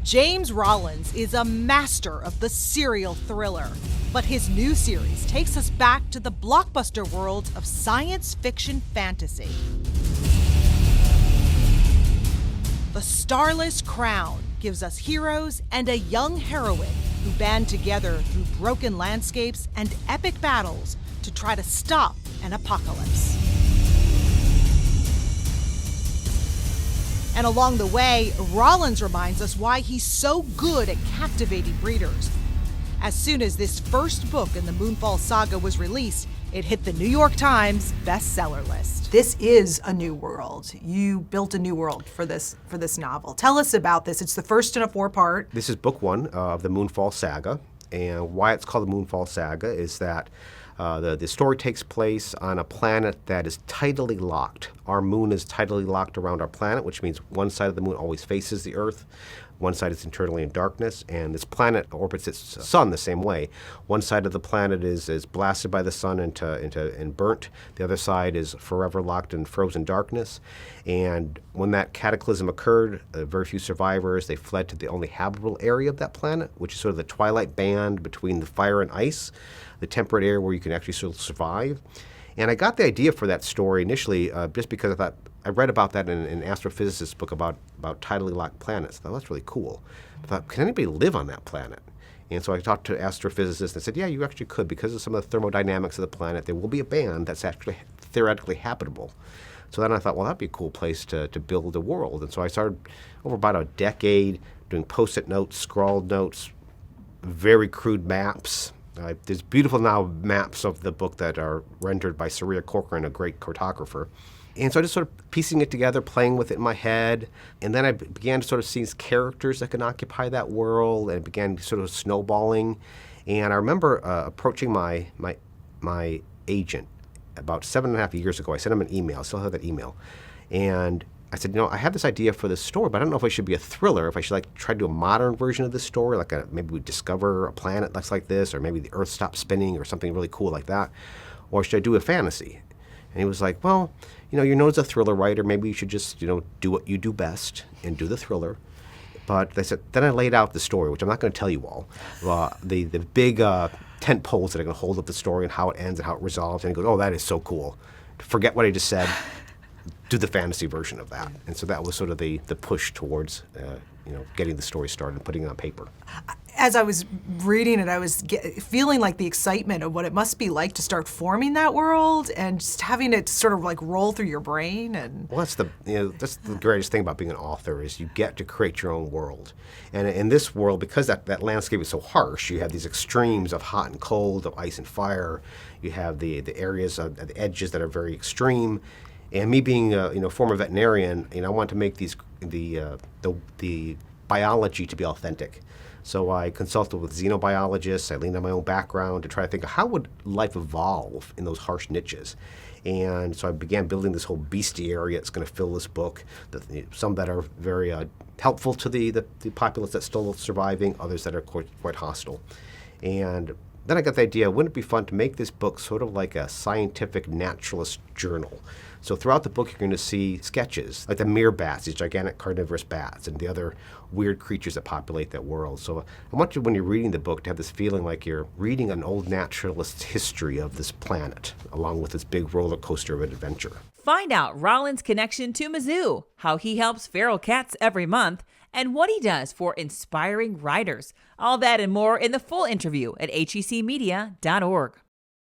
James Rollins is a master of the serial thriller, but his new series takes us back to the blockbuster world of science fiction fantasy. The Starless Crown gives us heroes and a young heroine who band together through broken landscapes and epic battles to try to stop an apocalypse. And along the way, Rollins reminds us why he's so good at captivating readers. As soon as this first book in the MoonFall Saga was released, it hit the New York Times bestseller list. This is a new world. You built a new world for this novel. Tell us about this. It's the first in a 4-part. This is book 1 of the MoonFall Saga, and why it's called the MoonFall Saga is that the story takes place on a planet that is tidally locked. Our moon is tidally locked around our planet, which means one side of the moon always faces the Earth. One side is internally in darkness, and this planet orbits its sun the same way. One side of the planet is blasted by the sun and burnt. The other side is forever locked in frozen darkness. And when that cataclysm occurred, very few survivors. They fled to the only habitable area of that planet, which is sort of the twilight band between the fire and ice, the temperate area where you can actually sort of survive. And I got the idea for that story initially just because I thought, I read about that in an astrophysicist's book about tidally locked planets. I thought, that's really cool. I thought, can anybody live on that planet? And so I talked to astrophysicists and said, yeah, you actually could. Because of some of the thermodynamics of the planet, there will be a band that's actually theoretically habitable. So then I thought, well, that'd be a cool place to build a world. And so I started over about a decade doing Post-it notes, scrawled notes, very crude maps. There's beautiful now maps of the book that are rendered by Saria Corcoran, a great cartographer. And so I just sort of piecing it together, playing with it in my head. And then I began to sort of see characters that can occupy that world, and it began sort of snowballing. And I remember approaching my agent about 7.5 years ago. I sent him an email. I still have that email. And I said, I have this idea for this story, but I don't know if it should be a thriller, if I should try to do a modern version of this story, maybe we discover a planet that's like this, or maybe the Earth stops spinning, or something really cool like that. Or should I do a fantasy? And he was like, well, you're known as a thriller writer. Maybe you should just, do what you do best and do the thriller. But they said, then I laid out the story, which I'm not going to tell you all. The big tent poles that are going to hold up the story and how it ends and how it resolves. And he goes, oh, that is so cool. Forget what I just said. Do the fantasy version of that. And so that was sort of the push towards, getting the story started and putting it on paper. As I was reading it, I was feeling like the excitement of what it must be like to start forming that world and just having it sort of roll through your brain. And well, that's the greatest thing about being an author is you get to create your own world. And in this world, because that landscape is so harsh, you have these extremes of hot and cold, of ice and fire. You have the areas of the edges that are very extreme. And me being a former veterinarian, I want to make the biology to be authentic. So I consulted with xenobiologists. I leaned on my own background to try to think of how would life evolve in those harsh niches. And so I began building this whole bestiary that's going to fill this book. Some that are very helpful to the populace that's still surviving, others that are quite hostile. And then I got the idea, wouldn't it be fun to make this book sort of like a scientific naturalist journal? So throughout the book, you're going to see sketches, like the meerbats, these gigantic carnivorous bats, and the other weird creatures that populate that world. So I want you, when you're reading the book, to have this feeling like you're reading an old naturalist's history of this planet, along with this big roller coaster of adventure. Find out Rollins' connection to Mizzou, how he helps feral cats every month, and what he does for inspiring writers. All that and more in the full interview at hecmedia.org.